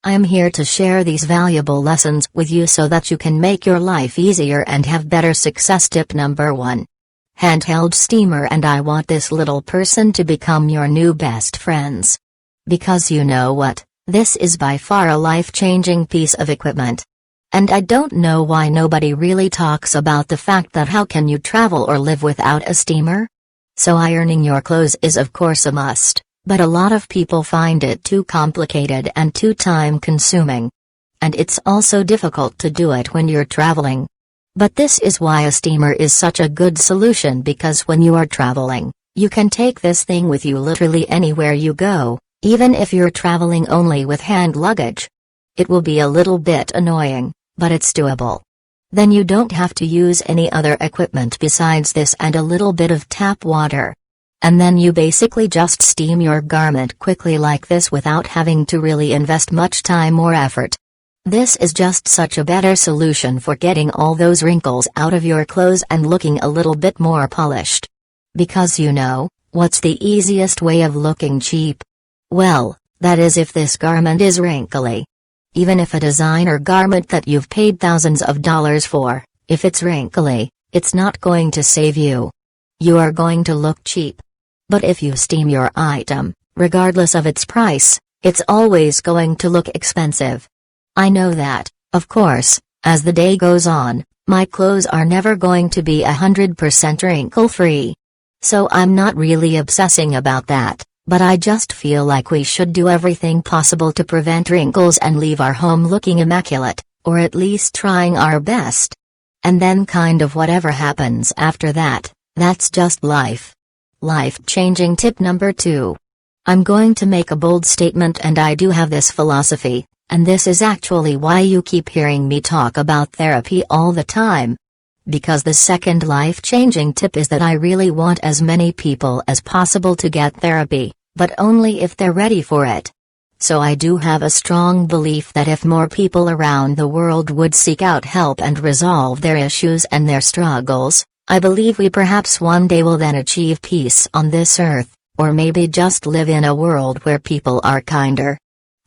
I am here to share these valuable lessons with you so that you can make your life easier and have better success. Tip number 1. Handheld steamer. And I want this little person to become your new best friends. Because you know what, this is by far a life-changing piece of equipment. And I don't know why nobody really talks about the fact that how can you travel or live without a steamer? So ironing your clothes is of course a must. But a lot of people find it too complicated and too time-consuming. And it's also difficult to do it when you're traveling. But this is why a steamer is such a good solution, because when you are traveling, you can take this thing with you literally anywhere you go, even if you're traveling only with hand luggage. It will be a little bit annoying, but it's doable. Then you don't have to use any other equipment besides this and a little bit of tap water. And then you basically just steam your garment quickly like this without having to really invest much time or effort. This is just such a better solution for getting all those wrinkles out of your clothes and looking a little bit more polished. Because you know, what's the easiest way of looking cheap? Well, that is if this garment is wrinkly. Even if a designer garment that you've paid thousands of dollars for, if it's wrinkly, it's not going to save you. You are going to look cheap. But if you steam your item, regardless of its price, it's always going to look expensive. I know that, of course, as the day goes on, my clothes are never going to be 100% wrinkle-free. So I'm not really obsessing about that, but I just feel like we should do everything possible to prevent wrinkles and leave our home looking immaculate, or at least trying our best. And then kind of whatever happens after that, that's just life. Life-changing. Tip number 2. I'm going to make a bold statement, and I do have this philosophy, and this is actually why you keep hearing me talk about therapy all the time. Because the second life-changing tip is that I really want as many people as possible to get therapy, but only if they're ready for it. So I do have a strong belief that if more people around the world would seek out help and resolve their issues and their struggles, I believe we perhaps one day will then achieve peace on this earth, or maybe just live in a world where people are kinder.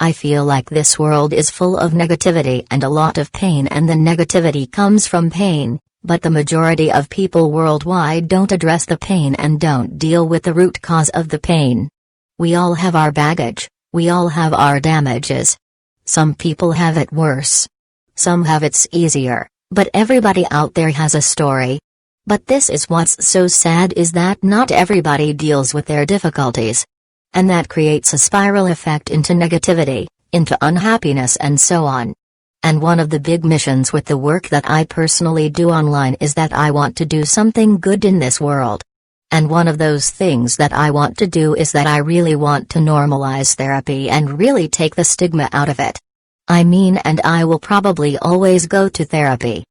I feel like this world is full of negativity and a lot of pain, and the negativity comes from pain, but the majority of people worldwide don't address the pain and don't deal with the root cause of the pain. We all have our baggage, we all have our damages. Some people have it worse. Some have it easier, but everybody out there has a story. But this is what's so sad, is that not everybody deals with their difficulties. And that creates a spiral effect into negativity, into unhappiness and so on. And one of the big missions with the work that I personally do online is that I want to do something good in this world. And one of those things that I want to do is that I really want to normalize therapy and really take the stigma out of it. I mean, and I will probably always go to therapy.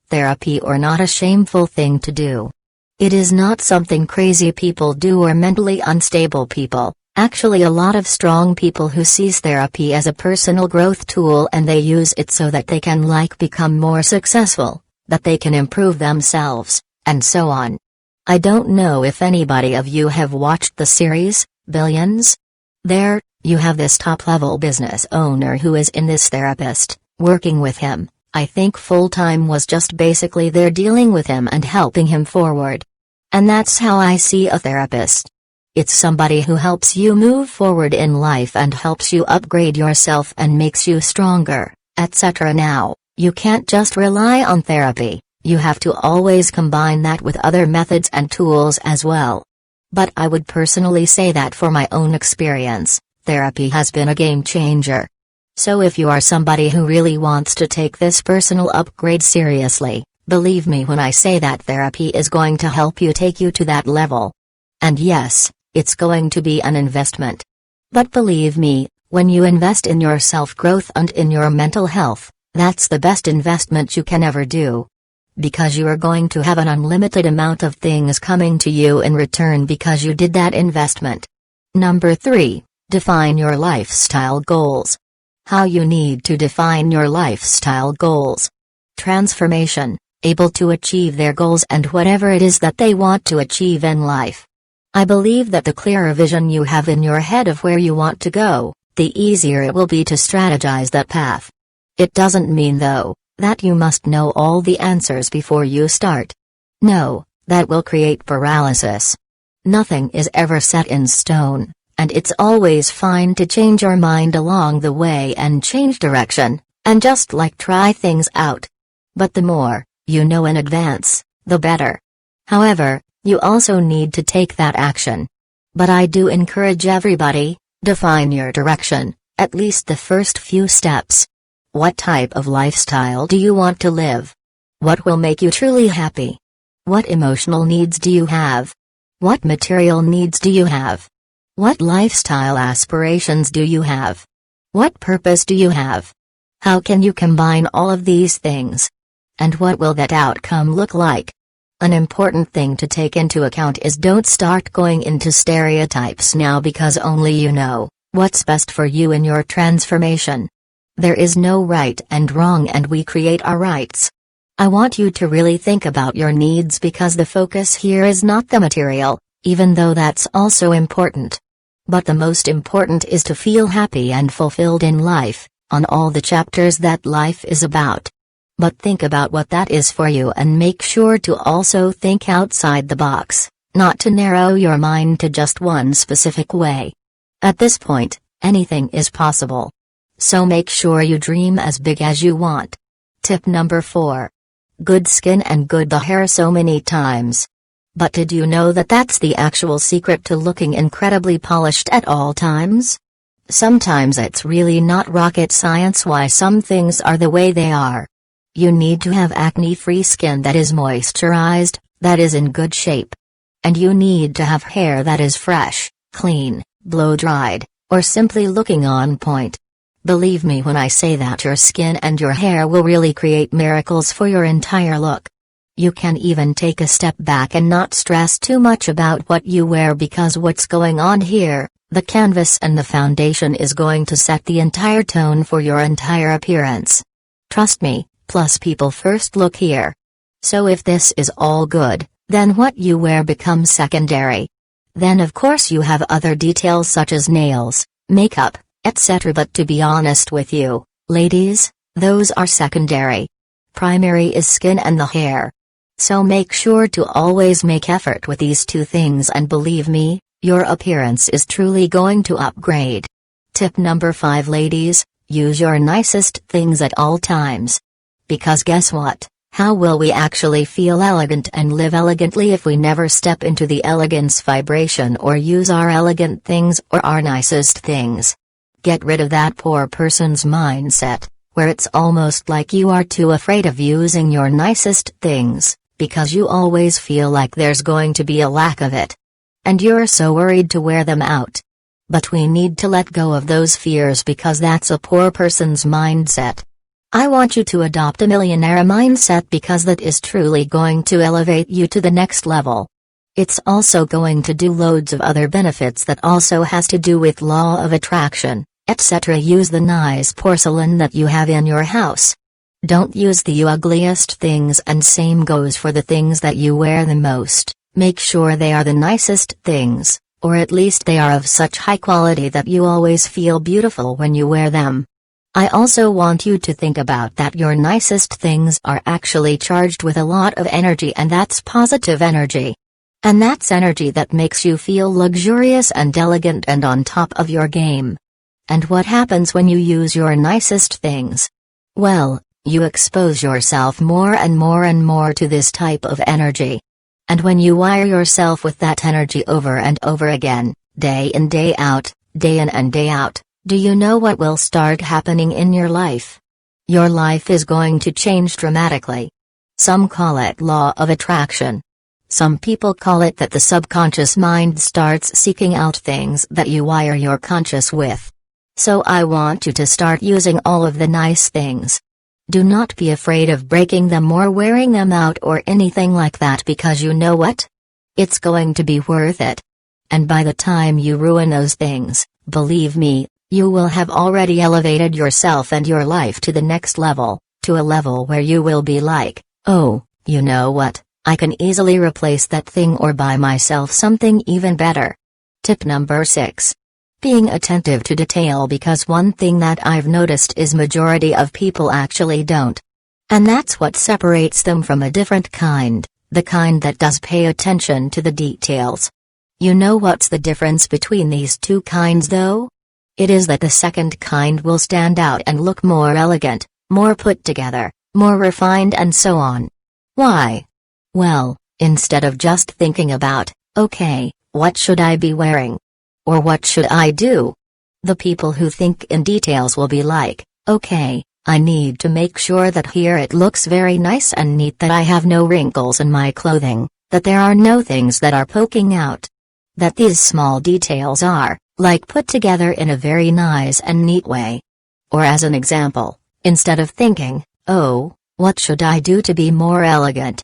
Therapy or not a shameful thing to do. It is not something crazy people do or mentally unstable people, actually a lot of strong people who sees therapy as a personal growth tool, and they use it so that they can become more successful, that they can improve themselves, and so on. I don't know if anybody of you have watched the series, Billions? There, you have this top-level business owner who is in this therapist, working with him. I think full-time was just basically there dealing with him and helping him forward. And that's how I see a therapist. It's somebody who helps you move forward in life and helps you upgrade yourself and makes you stronger, etc. Now, you can't just rely on therapy, you have to always combine that with other methods and tools as well. But I would personally say that for my own experience, therapy has been a game changer. So if you are somebody who really wants to take this personal upgrade seriously, believe me when I say that therapy is going to help you take you to that level. And yes, it's going to be an investment. But believe me, when you invest in your self-growth and in your mental health, that's the best investment you can ever do. Because you are going to have an unlimited amount of things coming to you in return because you did that investment. Number 3, define your lifestyle goals. How you need to define your lifestyle goals. Transformation, able to achieve their goals and whatever it is that they want to achieve in life. I believe that the clearer vision you have in your head of where you want to go, the easier it will be to strategize that path. It doesn't mean, though, that you must know all the answers before you start. No, that will create paralysis. Nothing is ever set in stone, and it's always fine to change your mind along the way and change direction, and just try things out. But the more you know in advance, the better. However, you also need to take that action. But I do encourage everybody, define your direction, at least the first few steps. What type of lifestyle do you want to live? What will make you truly happy? What emotional needs do you have? What material needs do you have? What lifestyle aspirations do you have? What purpose do you have? How can you combine all of these things? And what will that outcome look like? An important thing to take into account is don't start going into stereotypes now because only you know what's best for you in your transformation. There is no right and wrong, and we create our rights. I want you to really think about your needs because the focus here is not the material, even though that's also important. But the most important is to feel happy and fulfilled in life, on all the chapters that life is about. But think about what that is for you and make sure to also think outside the box, not to narrow your mind to just one specific way. At this point, anything is possible. So make sure you dream as big as you want. Tip number 4. Good skin and good hair so many times. But did you know that that's the actual secret to looking incredibly polished at all times? Sometimes it's really not rocket science why some things are the way they are. You need to have acne-free skin that is moisturized, that is in good shape. And you need to have hair that is fresh, clean, blow-dried, or simply looking on point. Believe me when I say that your skin and your hair will really create miracles for your entire look. You can even take a step back and not stress too much about what you wear because what's going on here, the canvas and the foundation is going to set the entire tone for your entire appearance. Trust me, plus people first look here. So if this is all good, then what you wear becomes secondary. Then of course you have other details such as nails, makeup, etc. But to be honest with you, ladies, those are secondary. Primary is skin and the hair. So make sure to always make effort with these two things and believe me, your appearance is truly going to upgrade. Tip number 5 ladies, use your nicest things at all times. Because guess what? How will we actually feel elegant and live elegantly if we never step into the elegance vibration or use our elegant things or our nicest things? Get rid of that poor person's mindset, where it's almost like you are too afraid of using your nicest things, because you always feel like there's going to be a lack of it. And you're so worried to wear them out. But we need to let go of those fears because that's a poor person's mindset. I want you to adopt a millionaire mindset because that is truly going to elevate you to the next level. It's also going to do loads of other benefits that also has to do with law of attraction, etc. Use the nice porcelain that you have in your house. Don't use the ugliest things, and same goes for the things that you wear the most. Make sure they are the nicest things, or at least they are of such high quality that you always feel beautiful when you wear them. I also want you to think about that your nicest things are actually charged with a lot of energy, and that's positive energy. And that's energy that makes you feel luxurious and elegant and on top of your game. And what happens when you use your nicest things? Well, you expose yourself more and more and more to this type of energy. And when you wire yourself with that energy over and over again, day in day out, day in and day out, do you know what will start happening in your life? Your life is going to change dramatically. Some call it law of attraction. Some people call it that the subconscious mind starts seeking out things that you wire your conscious with. So I want you to start using all of the nice things. Do not be afraid of breaking them or wearing them out or anything like that, because you know what? It's going to be worth it. And by the time you ruin those things, believe me, you will have already elevated yourself and your life to the next level, to a level where you will be like, oh, you know what, I can easily replace that thing or buy myself something even better. Tip number 6. Being attentive to detail, because one thing that I've noticed is majority of people actually don't. And that's what separates them from a different kind, the kind that does pay attention to the details. You know what's the difference between these two kinds though? It is that the second kind will stand out and look more elegant, more put together, more refined and so on. Why? Well, instead of just thinking about, okay, what should I be wearing? Or what should I do? The people who think in details will be like, okay, I need to make sure that here it looks very nice and neat, that I have no wrinkles in my clothing, that there are no things that are poking out. That these small details are, like, put together in a very nice and neat way. Or as an example, instead of thinking, oh, what should I do to be more elegant?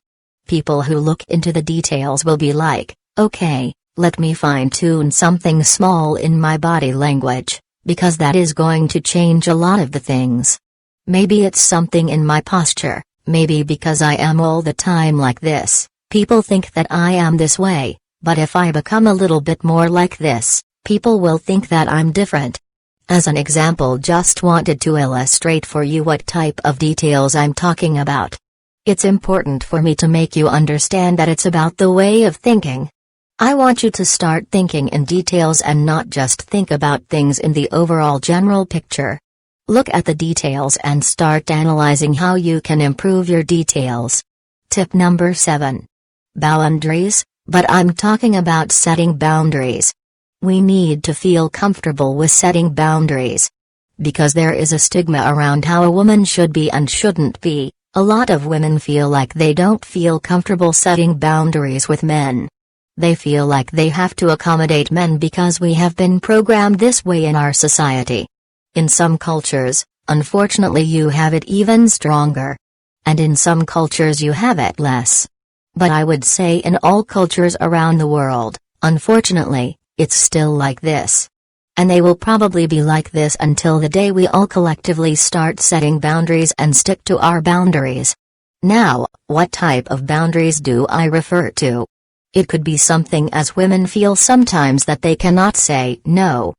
People who look into the details will be like, okay, let me fine-tune something small in my body language, because that is going to change a lot of the things. Maybe it's something in my posture, maybe because I am all the time like this, people think that I am this way, but if I become a little bit more like this, people will think that I'm different. As an example, just wanted to illustrate for you what type of details I'm talking about. It's important for me to make you understand that it's about the way of thinking. I want you to start thinking in details and not just think about things in the overall general picture. Look at the details and start analyzing how you can improve your details. Tip number 7. Boundaries, but I'm talking about setting boundaries. We need to feel comfortable with setting boundaries. Because there is a stigma around how a woman should be and shouldn't be, a lot of women feel like they don't feel comfortable setting boundaries with men. They feel like they have to accommodate men because we have been programmed this way in our society. In some cultures, unfortunately, you have it even stronger. And in some cultures you have it less. But I would say in all cultures around the world, unfortunately, it's still like this. And they will probably be like this until the day we all collectively start setting boundaries and stick to our boundaries. Now, what type of boundaries do I refer to? It could be something as women feel sometimes that they cannot say no.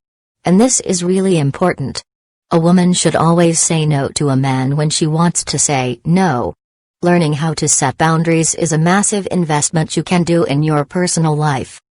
And this is really important. A woman should always say no to a man when she wants to say no. Learning how to set boundaries is a massive investment you can do in your personal life.